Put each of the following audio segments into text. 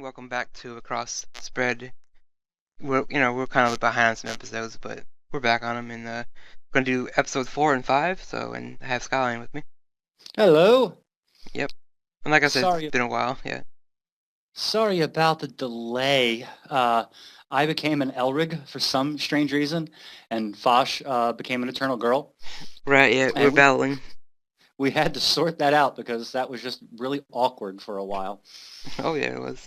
Welcome back to Across Spread. We're kind of behind on some episodes, but we're back on them, and we're gonna do episode 4 and 5. And I have Skyline with me. Hello. Yep. And like I said, it's Sorry, been a while. Yeah. sorry about the delay. I became an Elrig for some strange reason, and Fosh became an Eternal Girl, Right. Yeah. We're and we battling. we had to sort that out because that was just really awkward for a while. Oh yeah, it was.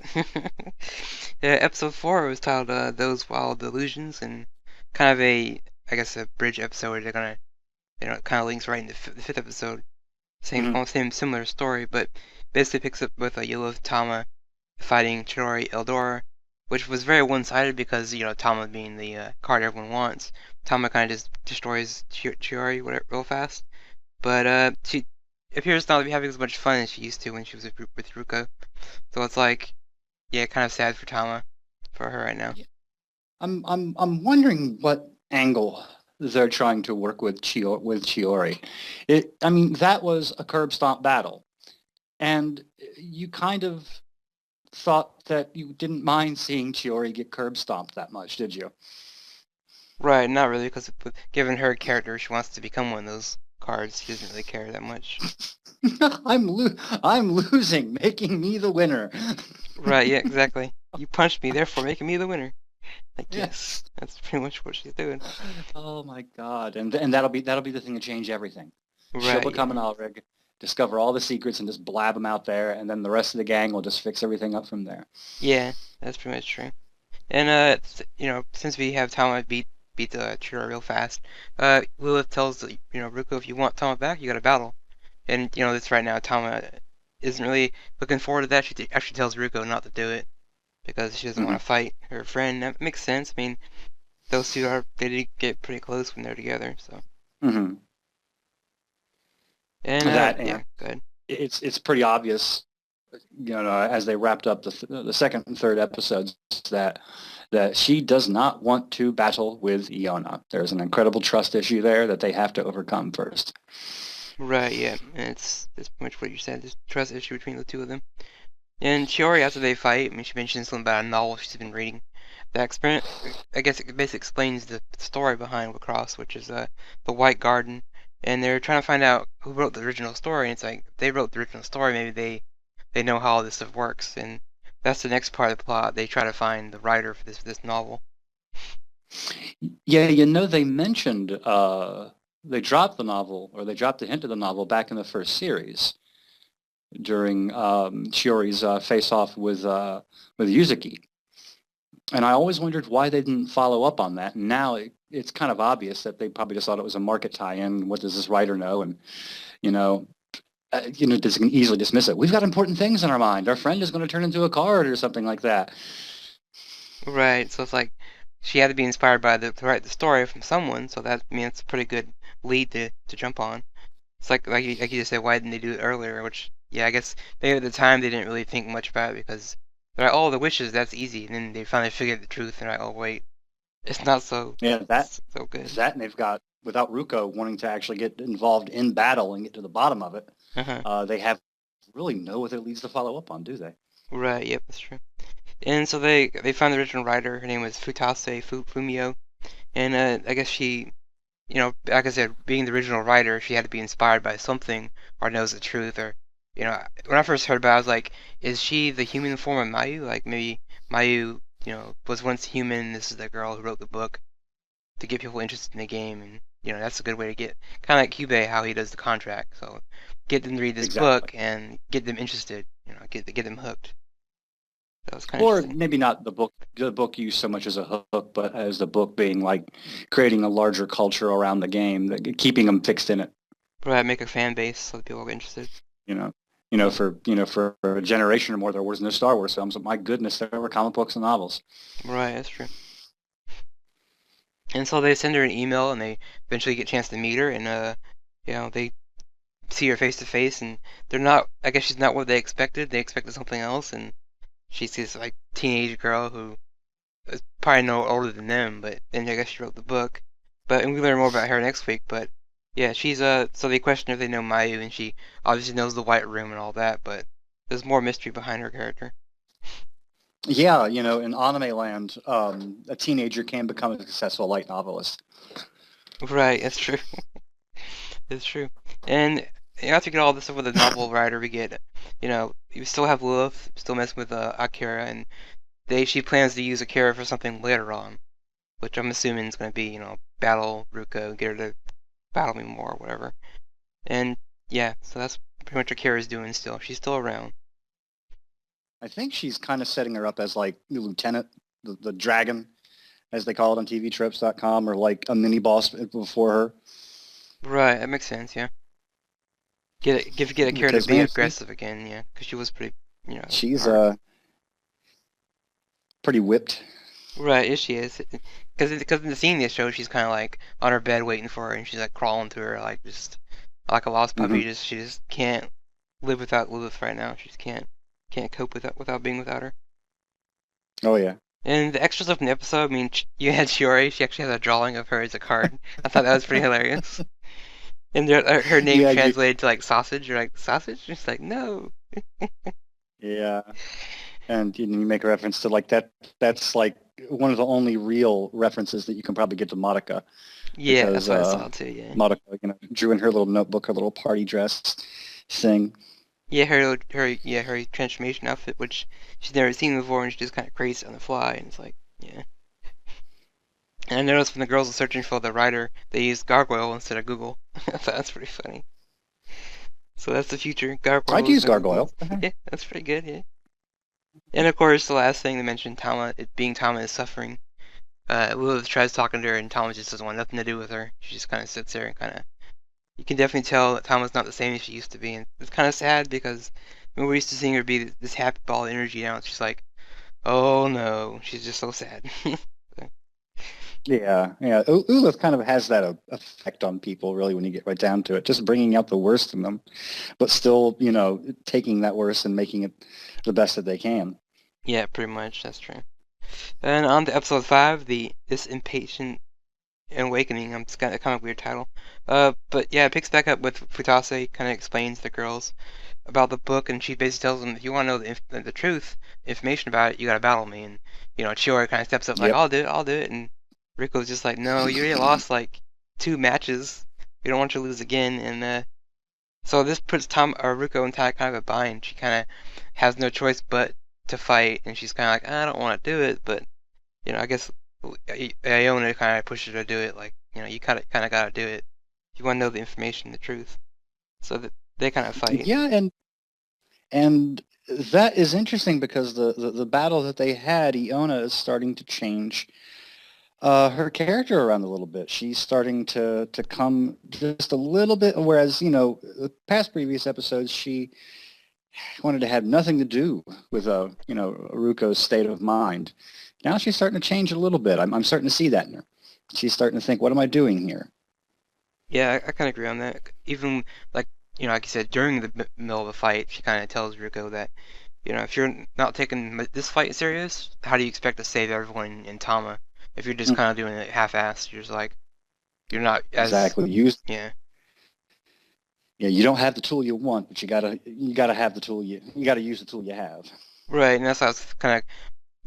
Yeah. Episode 4 was titled "Those Wild Illusions," and kind of I guess, a bridge episode where they're gonna, it kind of links right into the fifth episode. Same, Hmm. almost same similar story, but basically picks up with Yulith Tama fighting Chidori Eldora, which was very one-sided because, Tama being the card everyone wants, Tama kind of just destroys Chidori real fast. But she appears not to be having as much fun as she used to when she was with Ruka. So it's like, yeah, kind of sad for Tama, for her right now. Yeah. I'm wondering what angle they're trying to work with Chiori. I mean, that was a curb stomp battle, and you kind of thought that you didn't mind seeing Chiori get curb stomped that much, did you? Right, not really, because given her character, she wants to become one of those cards. She doesn't really care that much. I'm losing, making me the winner. Right, yeah, exactly. You punched me, therefore making me the winner. Like, yes, Yes. that's pretty much what she's doing. Oh my God. And that'll be the thing to change everything. She'll Right, become yeah. an Alrig, discover all the secrets and just blab them out there, and then the rest of the gang will just fix everything up from there. Yeah, that's pretty much true. And since we have Tama beat the Chura real fast, Lilith tells Ruko, if you want Tama back, you got to battle. And this right now, Tama isn't really looking forward to that. She actually tells Ruko not to do it because she doesn't want Hmm. to fight her friend. That makes sense. I mean, those two they did get pretty close when they're together. So Hmm. and That yeah, and good. it's pretty obvious, as they wrapped up the second and third episodes that she does not want to battle with Iona. There's an incredible trust issue there that they have to overcome first. Right, yeah, and it's pretty much what you said. There's a trust issue between the two of them. And Shiori, after they fight, I mean, she mentions something about a novel she's been reading. That experiment, I guess it basically explains the story behind WIXOSS, which is the White Garden. And they're trying to find out who wrote the original story. And it's like, if they wrote the original story, maybe they know how all this stuff works. And that's the next part of the plot. They try to find the writer for this novel. Yeah, they mentioned they dropped the novel, or they dropped the hint of the novel back in the first series during Shiori's face-off with Yuzuki. And I always wondered why they didn't follow up on that. And now it's kind of obvious that they probably just thought it was a market tie-in. What does this writer know? And you know, just can easily dismiss it. We've got important things in our mind. Our friend is going to turn into a card or something like that. Right, so it's like she had to be inspired by to write the story from someone, so that, I mean, it's a pretty good lead to jump on. It's like you just said, why didn't they do it earlier? Which, yeah, I guess maybe at the time they didn't really think much about it because they're like, oh, the wishes, that's easy. And then they finally figured the truth and they're like, oh, wait, it's not Yeah, so good. and they've got, without Ruko wanting to actually get involved in battle and get to the bottom of it, Uh-huh. they have really no other leads to follow up on, do they? Right, yep, that's true. And so they found the original writer. Her name was Futase Fumio. And I guess she, like I said, being the original writer, she had to be inspired by something or knows the truth. Or, when I first heard about it, I was like, is she the human form of Mayu? Like maybe Mayu, was once human. This is the girl who wrote the book to get people interested in the game. And, that's a good way to get, kind of like Cube, how he does the contract. So get them to read this Exactly. book and get them interested, get them hooked. That was kind of Or interesting. maybe not the book used so much as a hook, but as the book being like creating a larger culture around the game, keeping them fixed in it. Right, make a fan base so that people get interested. You know, Yeah, for a generation or more, there was no Star Wars films. But my goodness, there were comic books and novels. right, that's true. And so they send her an email, and they eventually get a chance to meet her, and they see her face to face, and they're not. I guess she's not what they expected. They expected something else, and she's this like teenage girl who is probably no older than them, but then I guess she wrote the book. And we learn more about her next week. But yeah, she's so they question her if they know Mayu, and she obviously knows the White Room and all that, but there's more mystery behind her character. Yeah, in anime land, a teenager can become a successful light novelist. Right, it's true. It's true. And after we get all this with the novel writer, we get, you still have Lilith still messing with Akira, and she plans to use Akira for something later on, which I'm assuming is going to be, battle Ruko, get her to battle me more, or whatever. And yeah, so that's pretty much what Akira's doing still. She's still around. I think she's kind of setting her up as like the lieutenant, the dragon, as they call it on TVTropes.com, or like a mini boss before her. Right, that makes sense. Yeah, get Akira to Because be man, aggressive again. Yeah, because she was pretty, she's hard. pretty whipped. Right, yes, she is. Because in the scene they show, she's kind of like on her bed waiting for her, and she's like crawling to her, like just like a lost Hmm. puppy. She just can't live without Lilith right now. She just can't cope without being without her. Oh yeah. And the extra stuff in the episode, I mean, you had Shiori. She actually has a drawing of her as a card. I thought that was pretty hilarious. And her name Yeah, translated to like sausage. You're like sausage? She's like no. yeah. And you make a reference to like that. That's like one of the only real references that you can probably get to Madoka, Yeah, that's because what I saw too. Yeah. Madoka, drew in her little notebook, her little party dress thing. Yeah, her transformation outfit, which she's never seen before, and she just kind of creates it on the fly, and it's like, yeah. And I noticed when the girls are searching for the writer, they used Gargoyle instead of Google. So that's pretty funny. So that's the future. I'd Gargoyle is use now Google. Gargoyle. Yeah, that's pretty good. Yeah. And of course, the last thing they mentioned, Tama, it being Tama is suffering. Lilith tries talking to her, and Tama just doesn't want nothing to do with her. She just kind of sits there and kind of. You can definitely tell that Tama's not the same as she used to be, and it's kind of sad because we're used to seeing her be this happy ball of energy. Now she's like, oh no, she's just so sad. Yeah, yeah. Ulith kind of has that effect on people, really, when you get right down to it. Just bringing out the worst in them, but still, taking that worst and making it the best that they can. Yeah, pretty much. That's true. And on to episode 5, the This Impatient Awakening. It's got a kind of weird title. But yeah, it picks back up with Futase, kind of explains to the girls about the book, and she basically tells them, if you want to know the truth, information about it, you gotta battle me. And Chiori kind of steps up like, Yep. I'll do it. And Riko's just like, no, you already lost like 2 matches. We don't want you to lose again. And so this puts Riko in kind of a bind. She kind of has no choice but to fight, and she's kind of like, I don't want to do it, but I guess Iona kind of pushes her to do it. Like, you kind of gotta do it. You want to know the information, the truth. So that they kind of fight. Yeah, and that is interesting because the battle that they had, Iona is starting to change her character around a little bit. She's starting to come just a little bit, whereas, the past previous episodes, she wanted to have nothing to do with, Ruko's state of mind. Now she's starting to change a little bit. I'm starting to see that in her. She's starting to think, what am I doing here? Yeah, I kind of agree on that. Even like like you said, during the middle of the fight, she kind of tells Ruko that if you're not taking this fight serious, how do you expect to save everyone in Tama? If you're just Mm, kind of doing it half-assed, you're just like you're not as exactly. Use yeah. Yeah, you don't have the tool you want, but you gotta have the tool you gotta use the tool you have. Right, and that's how I was kind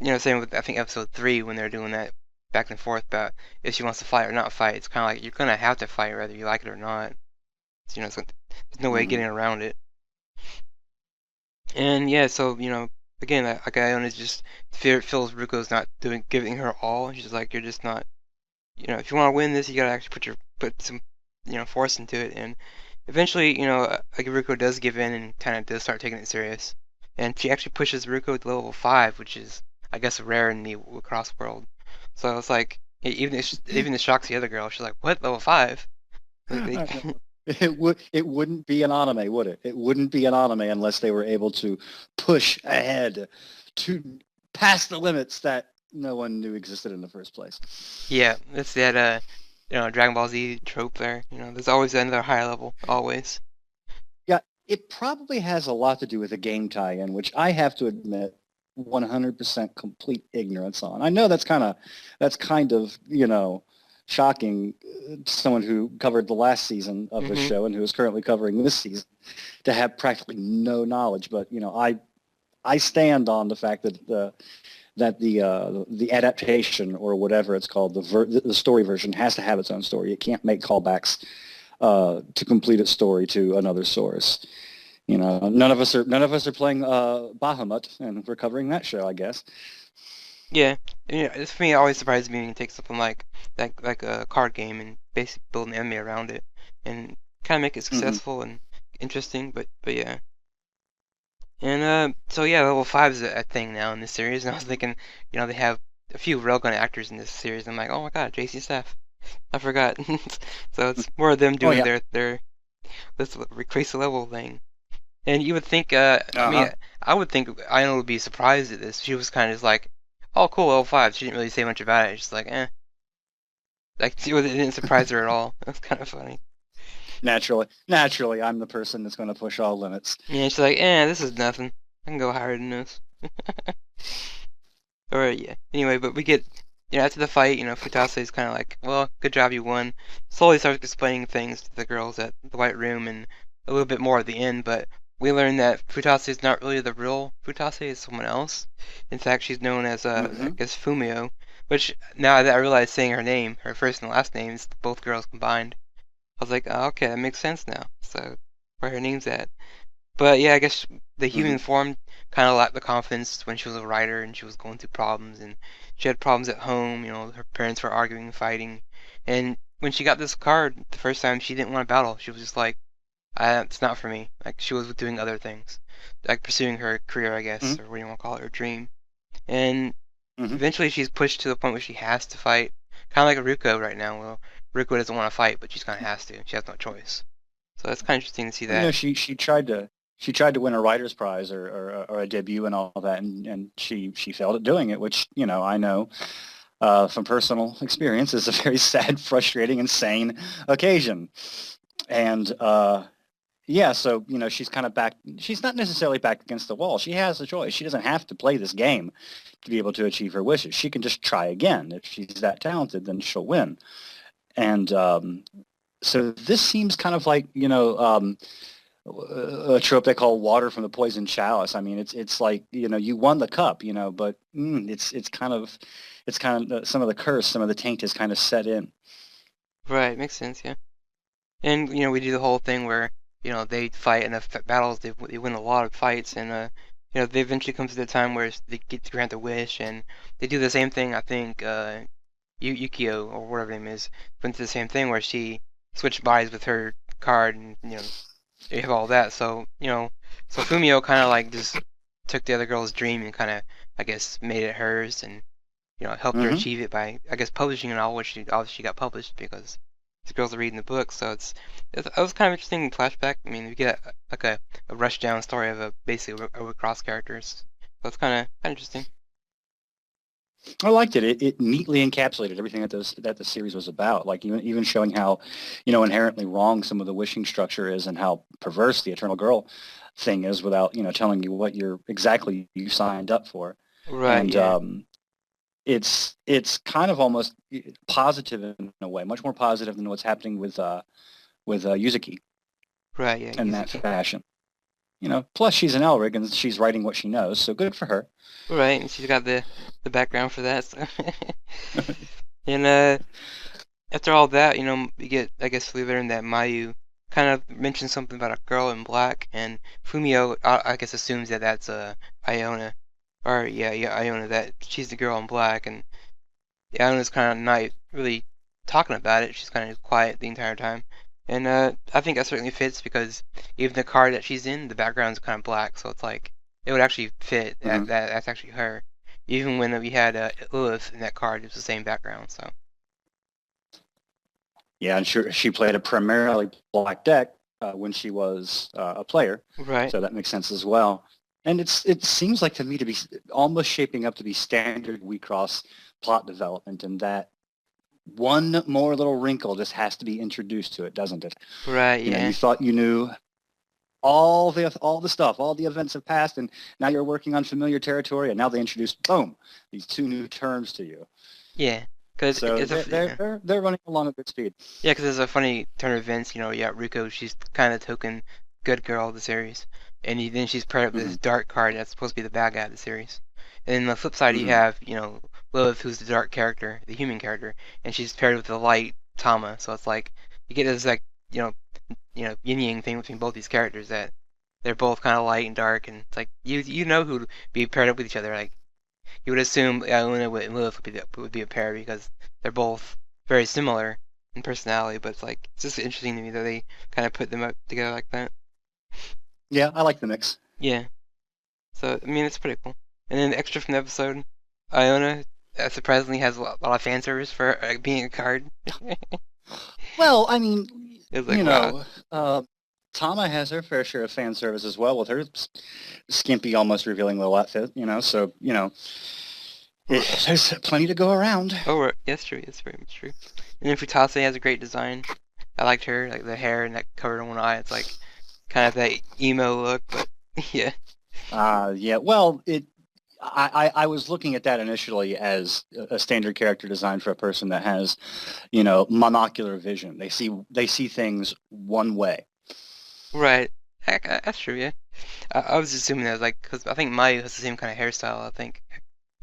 of saying with I think episode 3 when they're doing that back and forth about if she wants to fight or not fight. It's kind of like you're gonna have to fight whether you like it or not. So, there's no way Hmm. getting around it. And yeah, so again, like Iona just feels Ruko's not giving her all. She's like, you're just not. If you want to win this, you gotta actually put some force into it. And eventually, like Ruko does give in and kind of does start taking it serious. And she actually pushes Ruko to level 5, which is I guess rare in the lacrosse world. So it's like even it shocks the other girl. She's like, what, level 5? Like they. I know. It wouldn't be an anime, would it? It wouldn't be an anime unless they were able to push ahead to past the limits that no one knew existed in the first place. Yeah, it's that Dragon Ball Z trope there. There's always another higher level, always. Yeah, it probably has a lot to do with a game tie-in, which I have to admit 100% complete ignorance on. I know that's kind of, shocking to someone who covered the last season of the Hmm. show and who is currently covering this season to have practically no knowledge. But, I stand on the fact that the adaptation or whatever it's called, the story version has to have its own story. It can't make callbacks to complete its story to another source. You know, none of us are playing Bahamut, and we're covering that show, I guess. Yeah, and, it's, for me, it always surprises me when you take something like a card game and basically build an anime around it and kind of make it Hmm. successful and interesting. But yeah, and so yeah, level 5 is a thing now in this series, and I was thinking, they have a few railgun actors in this series. I'm like, oh my god, JC Staff, I forgot. So it's more of them Oh doing yeah. their this increase the level thing. And you would think, I mean, Uh-huh. I would think Aino would be surprised at this. She was kind of just like, oh, cool, L5. She didn't really say much about it. She's like, eh. Like, it didn't surprise her at all. That's kind of funny. Naturally, I'm the person that's going to push all limits. Yeah, she's like, this is nothing. I can go higher than this. Or, yeah. Anyway, but we get, after the fight, Futase is kind of like, well, good job, you won. Slowly starts explaining things to the girls at the White Room and a little bit more at the end, but we learn that Futase is not really the real Futase, it's someone else. In fact, she's known as, I Hmm. guess, Fumio, which, now that I realize saying her name, her first and last names, both girls combined, I was like, oh, okay, that makes sense now. So, where her name's at. But yeah, I guess the Hmm. human form kind of lacked the confidence when she was a writer and she was going through problems and she had problems at home. Her parents were arguing and fighting. And when she got this card the first time, she didn't want to battle. She was just like, it's not for me. Like she was doing other things, like pursuing her career, I guess, Hmm. or what do you want to call it, her dream. And Hmm. eventually she's pushed to the point where she has to fight, kind of like Ruko right now. Well, Ruko doesn't want to fight, but she's kind of has to. She has no choice. So that's kind of interesting to see You know, that. she tried to win a writer's prize or a debut and all that, and she failed at doing it, which I know from personal experience is a very sad, frustrating, insane occasion. And yeah, so she's kind of back. She's not necessarily back against the wall. She has a choice. She doesn't have to play this game to be able to achieve her wishes. She can just try again. If she's that talented, then she'll win. And so this seems kind of like a trope they call water from the poisoned chalice. I mean, it's like you won the cup, but it's kind of some of the curse, some of the taint is kind of set in. Right, makes sense, yeah. And we do the whole thing where they fight enough battles, they win a lot of fights, and they eventually come to the time where they get to grant the wish, and they do the same thing. I think Yukio or whatever her name is went to the same thing where she switched bodies with her card, and you have all that. So Fumio kind of like just took the other girl's dream and kind of I guess made it hers, and helped her Hmm. achieve it by I guess publishing it all, which she obviously got published because the girls are reading the book, so it was kind of interesting flashback. I mean, we get like a rush down story of a basically a cross characters, so it's kind of interesting. I liked it. It neatly encapsulated everything that the series was about. Like even showing how, inherently wrong some of the wishing structure is, and how perverse the Eternal Girl thing is, without telling you what you're exactly you signed up for. Right? And Yeah. it's kind of almost positive in a way, much more positive than what's happening with Yuzuki Right. Yeah. in that Yuzuki. fashion. Plus she's an Elrig and she's writing what she knows, so good for her. Right, and she's got the background for that. So. And after all that, we get I guess we learn that Mayu kind of mentions something about a girl in black, and Fumio I guess assumes that that's Iona, or yeah Iona, that she's the girl in black, and Iona's kind of not really talking about it. She's kind of quiet the entire time, and I think that certainly fits because even the card that she's in, the background's kind of black, so it's like it would actually fit that, Hmm. that's actually her. Even when we had Lilith in that card, it was the same background. So Yeah, and she played a primarily black deck when she was a player, right, so that makes sense as well. And it seems like to me to be almost shaping up to be standard WeCross plot development, and that one more little wrinkle just has to be introduced to it, doesn't it? right, You yeah, thought you knew all the stuff, all the events have passed, and now you're working on familiar territory, and now they introduce boom these two new terms to you. yeah. Because So it's a they're they're they're, they're running along at good speed. yeah, because it's a funny turn of events. You got Ruko. She's kind of token good girl of the series, and then she's paired up with Hmm. this dark card that's supposed to be the bad guy of the series. And then the flip side, you Hmm. have Lilith, who's the dark character, the human character, and she's paired with the light Tama. So it's like you get this like you know yin yang thing between both these characters that they're both kind of light and dark, and it's like you know who'd be paired up with each other. Like you would assume Luna and Lilith would be a pair because they're both very similar in personality, but it's just interesting to me that they kind of put them up together like that. Yeah, I like the mix. Yeah. So I mean, it's pretty cool. And then the extra from the episode, Iona surprisingly has a lot of fan service for being a card. Well, I mean, It was like you wow. know, Tama has her fair share of fan service as well with her skimpy, almost revealing little outfit. So there's plenty to go around. Oh, right. That's true. That's very much true. And then Futase has a great design. I liked her, like the hair and that covered in one eye. It's like kind of that emo look, but yeah. Yeah. Well, I was looking at that initially as a standard character design for a person that has, monocular vision. They see things one way. Right. That's true, yeah. I was assuming that was like, because I think Mayu has the same kind of hairstyle,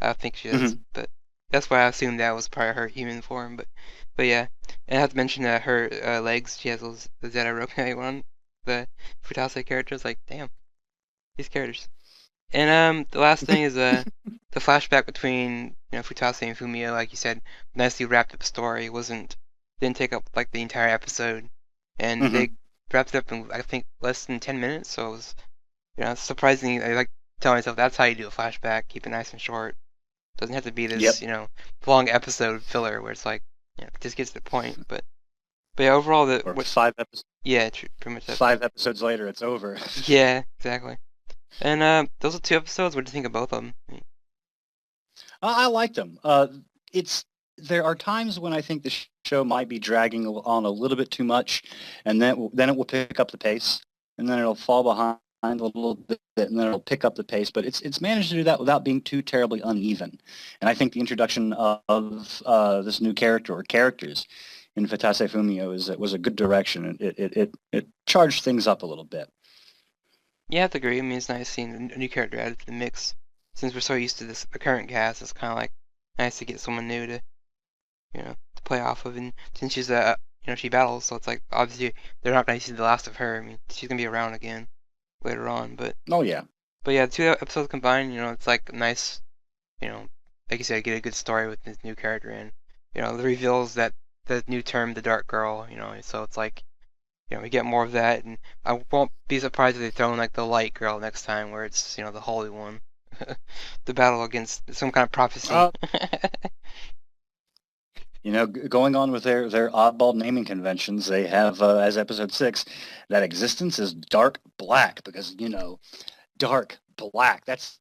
I think she does, Hmm. but that's why I assumed that was part of her human form, but yeah. And I have to mention that her legs, she has the Zeta rope one, the Futase characters, like, damn, these characters. And the last thing is the flashback between Futase and Fumio, like you said, nicely wrapped up story. Didn't take up like the entire episode, and Hmm. they wrapped it up in I think less than 10 minutes. So it was surprising. I like telling myself that's how you do a flashback. Keep it nice and short. Doesn't have to be this Yep. long episode filler where it's like it just gets to the point. But yeah, overall the Or what yeah, pretty much that. 5 episodes later, it's over. Yeah, exactly. And those are two episodes. What do you think of both of them? I liked them. It's There are times when I think the show might be dragging on a little bit too much, and then it will pick up the pace, and then it'll fall behind a little bit, and then it'll pick up the pace. But it's managed to do that without being too terribly uneven. And I think the introduction of this new character or characters in Fatase Fumio was a good direction. It charged things up a little bit. Yeah, I have to agree. I mean, it's nice seeing a new character added to the mix. Since we're so used to the current cast, it's kind of like nice to get someone new to play off of. And since she battles, so it's like obviously they're not going to see the last of her. I mean, she's going to be around again later on. Oh yeah. But yeah, the two episodes combined, it's like nice, you know, like you said, get a good story with this new character and the reveals that the new term, the Dark Girl, so it's like we get more of that, and I won't be surprised if they throw in like the Light Girl next time, where it's the Holy One, the battle against some kind of prophecy. Uh, going on with their oddball naming conventions, they have as episode 6 that existence is dark black because dark black. That's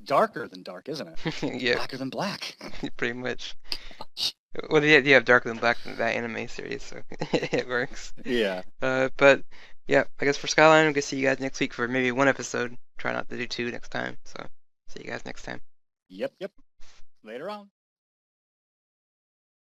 darker than dark, isn't it? Yeah, Blacker than black. pretty much. Well, you have Darker Than Black in that anime series, so it works. Yeah. But yeah, I guess for Skyline, I'm gonna see you guys next week for maybe one episode. Try not to do two next time. So see you guys next time. Yep. Yep. Later on.